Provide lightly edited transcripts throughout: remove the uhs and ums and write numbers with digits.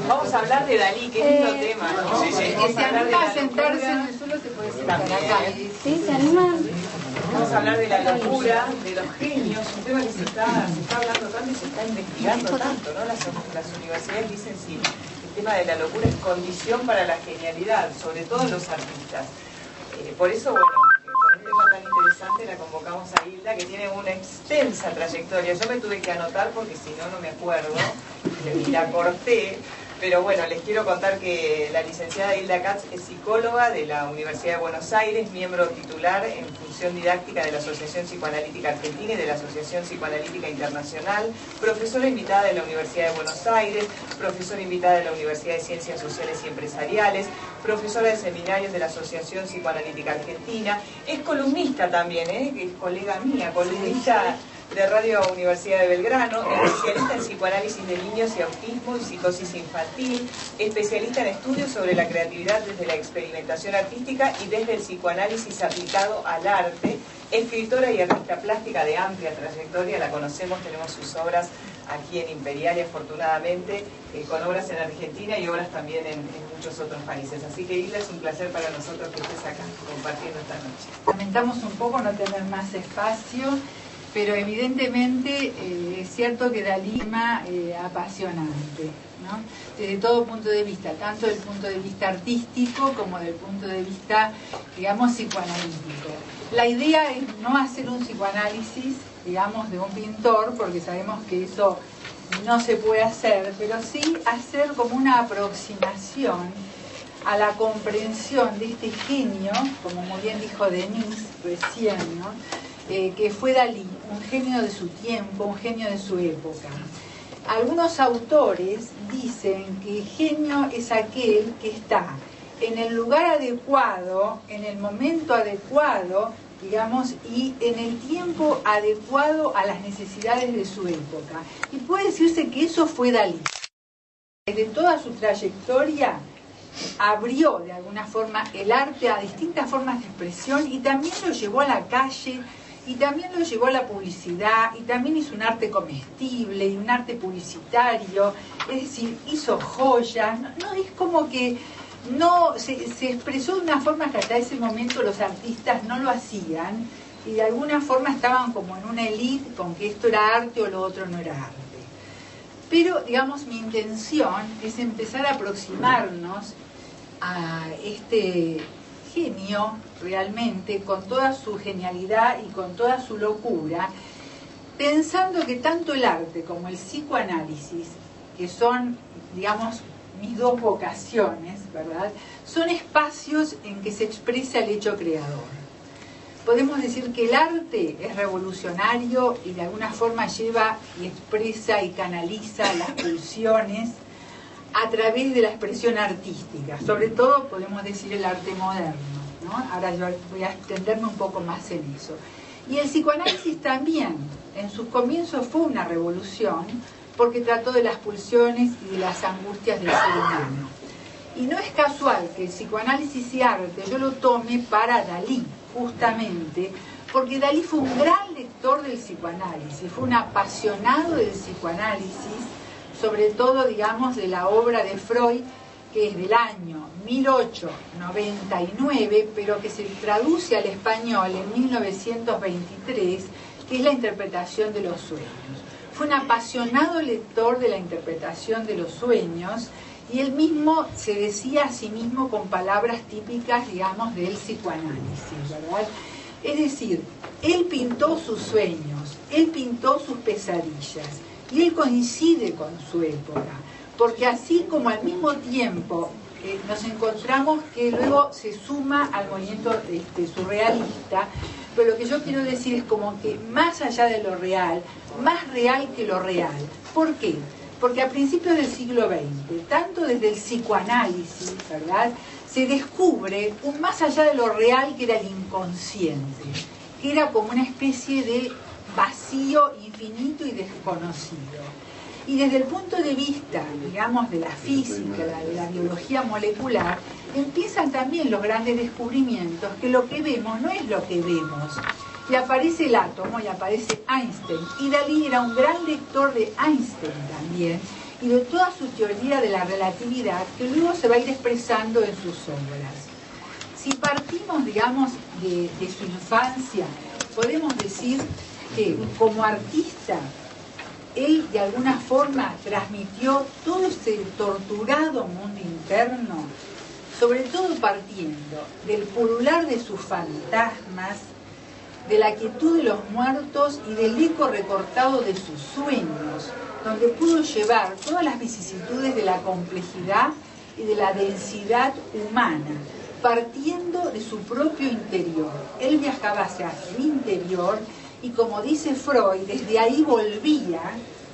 Vamos a hablar de Dalí, que es lindo tema, ¿no? Sí, sí. Vamos a hablar de la sentarse en locura. el suelo, se puede sentar acá. ¿Sí? ¿Se animan? Vamos a hablar de la locura, de los genios, un tema que se está hablando tanto y se está investigando tanto, ¿no? Las universidades dicen sí, el tema de la locura es condición para la genialidad, sobre todo en los artistas. Por eso, bueno, con un tema tan interesante la convocamos a Hilda, que tiene una extensa trayectoria. Yo me tuve que anotar porque si no, no me acuerdo, y la corté. Pero bueno, les quiero contar que la licenciada Hilda Katz es psicóloga de la Universidad de Buenos Aires, miembro titular en función didáctica de la Asociación Psicoanalítica Argentina y de la Asociación Psicoanalítica Internacional, profesora invitada de la Universidad de Buenos Aires, profesora invitada de la Universidad de Ciencias Sociales y Empresariales, profesora de seminarios de la Asociación Psicoanalítica Argentina, es columnista también, que es colega mía, columnista de Radio Universidad de Belgrano, especialista en psicoanálisis de niños y autismo y psicosis infantil, especialista en estudios sobre la creatividad desde la experimentación artística y desde el psicoanálisis aplicado al arte, escritora y artista plástica de amplia trayectoria, la conocemos, tenemos sus obras aquí en Imperial y afortunadamente con obras en Argentina y obras también en muchos otros países. Así que Hilda, es un placer para nosotros que estés acá compartiendo esta noche. Lamentamos un poco no tener más espacio, pero evidentemente es cierto que Dalí es apasionante, ¿no? Desde todo punto de vista, tanto del punto de vista artístico como del punto de vista, digamos, psicoanalítico. La idea es no hacer un psicoanálisis, digamos, de un pintor, porque sabemos que eso no se puede hacer, pero sí hacer como una aproximación a la comprensión de este genio, como muy bien dijo Denise recién, ¿no? Que fue Dalí, un genio de su tiempo, un genio de su época. Algunos autores dicen que genio es aquel que está en el lugar adecuado, en el momento adecuado, digamos, y en el tiempo adecuado a las necesidades de su época. Y puede decirse que eso fue Dalí. Desde toda su trayectoria abrió de alguna forma el arte a distintas formas de expresión y también lo llevó a la calle, y también lo llevó a la publicidad, y también hizo un arte comestible y un arte publicitario, es decir, hizo joyas, no es como que no se expresó de una forma que hasta ese momento los artistas no lo hacían, y de alguna forma estaban como en una élite con que esto era arte o lo otro no era arte. Pero, digamos, mi intención es empezar a aproximarnos a este genio realmente, con toda su genialidad y con toda su locura, pensando que tanto el arte como el psicoanálisis, que son, digamos, mis dos vocaciones, ¿verdad?, son espacios en que se expresa el hecho creador. Podemos decir que el arte es revolucionario y de alguna forma lleva y expresa y canaliza las pulsiones a través de la expresión artística, sobre todo podemos decir el arte moderno, ¿no? Ahora yo voy a extenderme un poco más en eso. Y el psicoanálisis también, en sus comienzos fue una revolución, porque trató de las pulsiones y de las angustias del ser humano. Y no es casual que el psicoanálisis y arte yo lo tome para Dalí, justamente, porque Dalí fue un gran lector del psicoanálisis, fue un apasionado del psicoanálisis, sobre todo, digamos, de la obra de Freud, que es del año 1899, pero que se traduce al español en 1923, que es la interpretación de los sueños. Fue un apasionado lector de la interpretación de los sueños, y él mismo se decía a sí mismo con palabras típicas, digamos, del psicoanálisis, ¿verdad? Es decir, él pintó sus sueños, él pintó sus pesadillas, y él coincide con su época, porque así como al mismo tiempo nos encontramos que luego se suma al movimiento surrealista, pero lo que yo quiero decir es como que más allá de lo real, más real que lo real. ¿Por qué? Porque a principios del siglo XX, tanto desde el psicoanálisis, ¿verdad?, se descubre un más allá de lo real que era el inconsciente, que era como una especie de vacío infinito y desconocido. Y desde el punto de vista, digamos, de la física, de la biología molecular, empiezan también los grandes descubrimientos, que lo que vemos no es lo que vemos. Y aparece el átomo y aparece Einstein. Y Dalí era un gran lector de Einstein también, y de toda su teoría de la relatividad que luego se va a ir expresando en sus obras. Si partimos, digamos, de su infancia, podemos decir que como artista, él de alguna forma transmitió todo ese torturado mundo interno, sobre todo partiendo del pulular de sus fantasmas, de la quietud de los muertos y del eco recortado de sus sueños, donde pudo llevar todas las vicisitudes de la complejidad y de la densidad humana, partiendo de su propio interior. Él viajaba hacia el interior y, como dice Freud, desde ahí volvía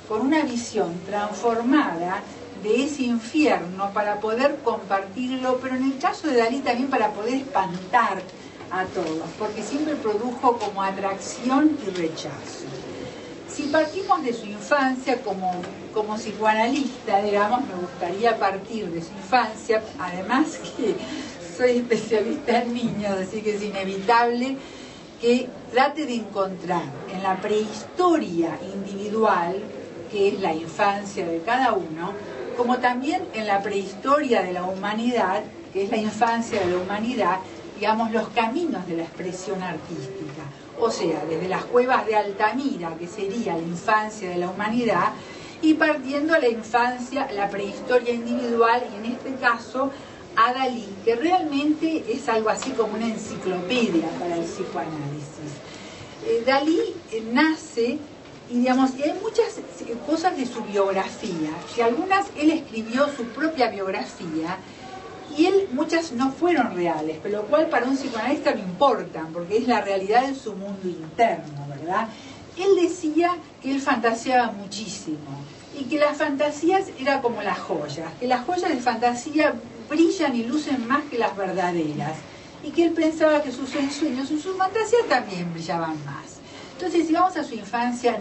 con una visión transformada de ese infierno para poder compartirlo, pero en el caso de Dalí también para poder espantar a todos, porque siempre produjo como atracción y rechazo. Si partimos de su infancia como psicoanalista, digamos, me gustaría partir de su infancia, además que soy especialista en niños, así que es inevitable que trate de encontrar en la prehistoria individual, que es la infancia de cada uno, como también en la prehistoria de la humanidad, que es la infancia de la humanidad, digamos, los caminos de la expresión artística. O sea, desde las cuevas de Altamira, que sería la infancia de la humanidad, y partiendo a la infancia, la prehistoria individual, y en este caso a Dalí, que realmente es algo así como una enciclopedia para el psicoanálisis. Dalí nace, y digamos, y hay muchas cosas de su biografía, que algunas él escribió su propia biografía, y muchas no fueron reales, pero lo cual para un psicoanalista no importan, porque es la realidad de su mundo interno, ¿verdad? Él decía que él fantaseaba muchísimo, y que las fantasías eran como las joyas, que las joyas de fantasía brillan y lucen más que las verdaderas, y que él pensaba que sus sueños y sus fantasías también brillaban más. Entonces, si vamos a su infancia,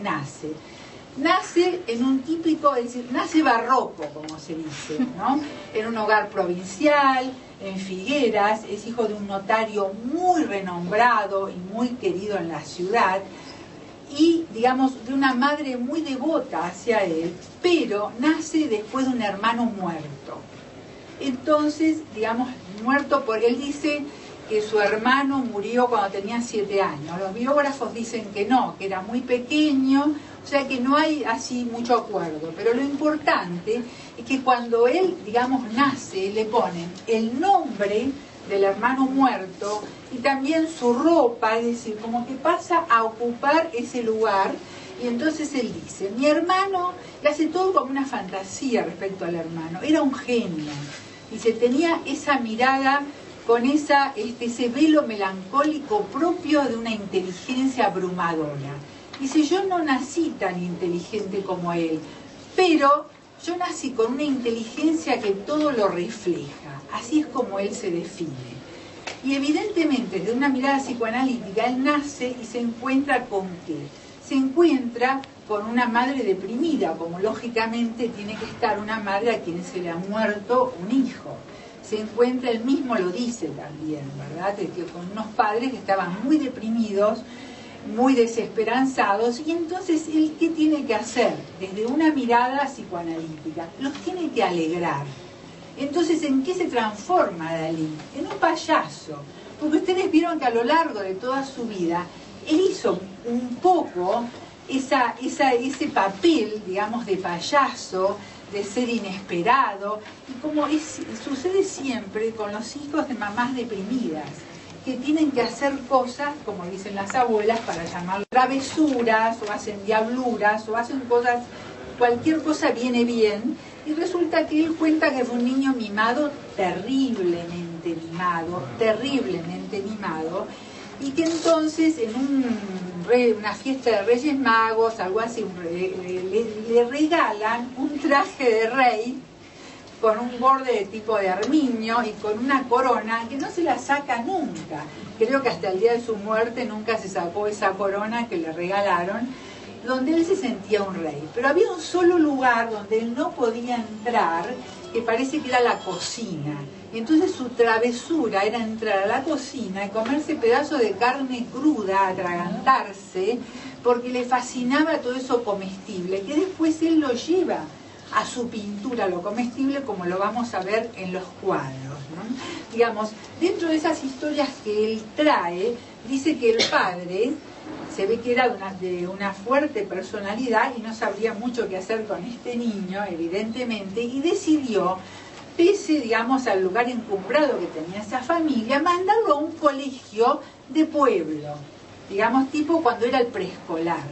nace en un típico, es decir, nace barroco, como se dice, ¿no? En un hogar provincial, en Figueras, es hijo de un notario muy renombrado y muy querido en la ciudad, y, digamos, de una madre muy devota hacia él, pero nace después de un hermano muerto. Entonces, digamos, muerto por él, dice que su hermano murió cuando tenía 7 años. Los biógrafos dicen que no, que era muy pequeño, o sea que no hay así mucho acuerdo. Pero lo importante es que cuando él, digamos, nace, le ponen el nombre del hermano muerto y también su ropa, es decir, como que pasa a ocupar ese lugar. Y entonces él dice, mi hermano, le hace todo como una fantasía respecto al hermano, era un genio. Dice, tenía esa mirada con ese velo melancólico propio de una inteligencia abrumadora. Dice, yo no nací tan inteligente como él, pero yo nací con una inteligencia que todo lo refleja. Así es como él se define. Y evidentemente, desde una mirada psicoanalítica, él nace y se encuentra con ¿qué? Se encuentra con una madre deprimida, como lógicamente tiene que estar una madre a quien se le ha muerto un hijo. Se encuentra, él mismo lo dice también, ¿verdad? Que con unos padres que estaban muy deprimidos, muy desesperanzados, y entonces él, ¿qué tiene que hacer? Desde una mirada psicoanalítica, los tiene que alegrar. Entonces, ¿en qué se transforma Dalí? En un payaso, porque ustedes vieron que a lo largo de toda su vida, él hizo un poco ese papel, digamos, de payaso, de ser inesperado, y como sucede siempre con los hijos de mamás deprimidas, que tienen que hacer cosas, como dicen las abuelas, para llamar travesuras, o hacen diabluras, o hacen cosas, cualquier cosa viene bien, y resulta que él cuenta que fue un niño mimado, terriblemente mimado, y que entonces en una fiesta de Reyes Magos, algo así, le regalan un traje de rey con un borde de tipo de armiño y con una corona que no se la saca nunca. Creo que hasta el día de su muerte nunca se sacó esa corona que le regalaron, donde él se sentía un rey. Pero había un solo lugar donde él no podía entrar, que parece que era la cocina. Y entonces su travesura era entrar a la cocina y comerse pedazos de carne cruda, atragantarse, porque le fascinaba todo eso comestible, que después él lo lleva a su pintura, lo comestible, como lo vamos a ver en los cuadros, ¿no? Digamos, dentro de esas historias que él trae, dice que el padre se ve que era de una fuerte personalidad y no sabría mucho qué hacer con este niño, evidentemente, y decidió, pese, digamos, al lugar encumbrado que tenía esa familia, mandarlo a un colegio de pueblo, digamos, tipo cuando era el preescolar.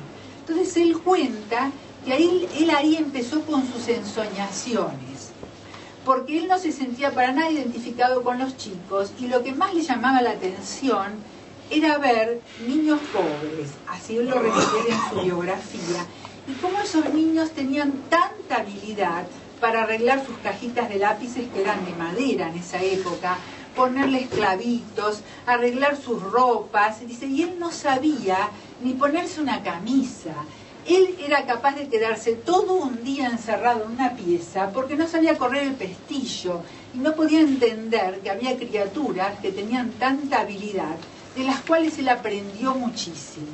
Entonces él cuenta que él ahí empezó con sus ensoñaciones, porque él no se sentía para nada identificado con los chicos, y lo que más le llamaba la atención era ver niños pobres, así él lo refiere en su biografía, y cómo esos niños tenían tanta habilidad para arreglar sus cajitas de lápices, que eran de madera en esa época, ponerles clavitos, arreglar sus ropas. Dice, y él no sabía ni ponerse una camisa. Él era capaz de quedarse todo un día encerrado en una pieza porque no sabía correr el pestillo y no podía entender que había criaturas que tenían tanta habilidad, de las cuales él aprendió muchísimo.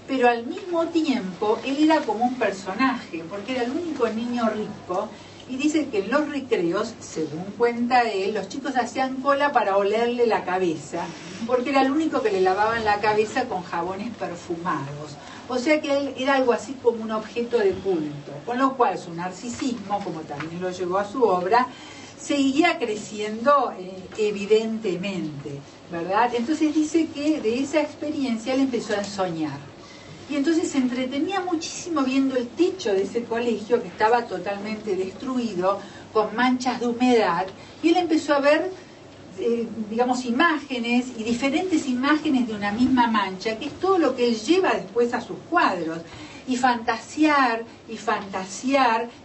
Pero al mismo tiempo él era como un personaje, porque era el único niño rico, y dice que en los recreos, según cuenta él, los chicos hacían cola para olerle la cabeza, porque era el único que le lavaban la cabeza con jabones perfumados. O sea que él era algo así como un objeto de culto, con lo cual su narcisismo, como también lo llevó a su obra, seguía creciendo evidentemente, ¿verdad? Entonces dice que de esa experiencia él empezó a ensoñar. Y entonces se entretenía muchísimo viendo el techo de ese colegio, que estaba totalmente destruido, con manchas de humedad, y él empezó a ver, digamos, imágenes y diferentes imágenes de una misma mancha, que es todo lo que él lleva después a sus cuadros, y fantasear,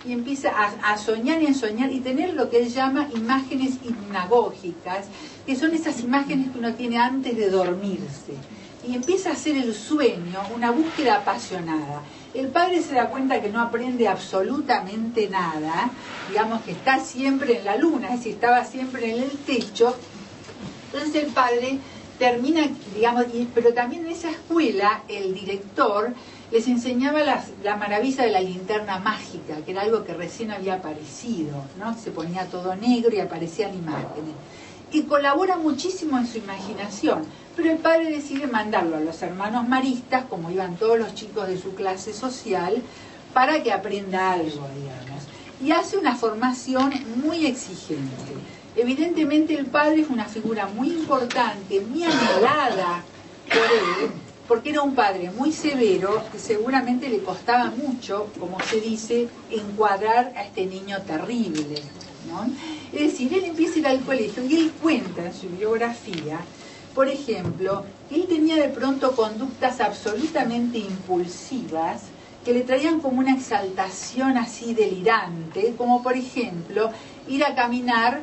y empieza a soñar y ensoñar, y tener lo que él llama imágenes hipnagógicas, que son esas imágenes que uno tiene antes de dormirse. Y empieza a hacer el sueño una búsqueda apasionada. El padre se da cuenta que no aprende absolutamente nada, digamos que está siempre en la luna, es decir, estaba siempre en el techo. Entonces el padre termina, digamos, pero también en esa escuela el director les enseñaba la maravilla de la linterna mágica, que era algo que recién había aparecido, ¿no? Se ponía todo negro y aparecían imágenes. Y colabora muchísimo en su imaginación, pero el padre decide mandarlo a los hermanos maristas, como iban todos los chicos de su clase social, para que aprenda algo, digamos. Y hace una formación muy exigente. Evidentemente el padre es una figura muy importante, muy anhelada por él, porque era un padre muy severo, que seguramente le costaba mucho, como se dice, encuadrar a este niño terrible, ¿no? Es decir, él empieza a ir al colegio y él cuenta en su biografía, por ejemplo, que él tenía de pronto conductas absolutamente impulsivas que le traían como una exaltación así delirante, como por ejemplo ir a caminar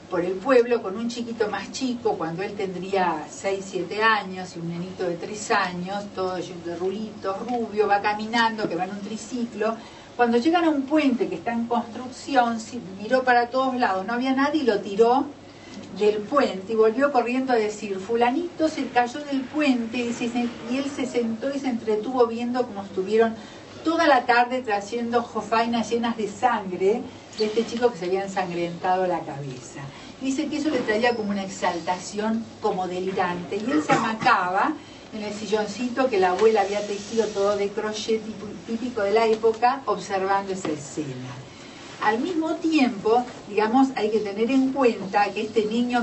por el pueblo con un chiquito más chico, cuando él tendría 6, 7 años, y un nenito de 3 años, todo de rulitos, rubio, va caminando, que va en un triciclo. Cuando llegan a un puente que está en construcción, miró para todos lados, no había nadie y lo tiró del puente y volvió corriendo a decir, fulanito se cayó del puente, y él se sentó y se entretuvo viendo cómo estuvieron toda la tarde trayendo jofainas llenas de sangre de este chico que se había ensangrentado la cabeza. Dice que eso le traía como una exaltación como delirante, y él se amacaba en el silloncito que la abuela había tejido todo de crochet típico de la época, observando esa escena. Al mismo tiempo, digamos, hay que tener en cuenta que este niño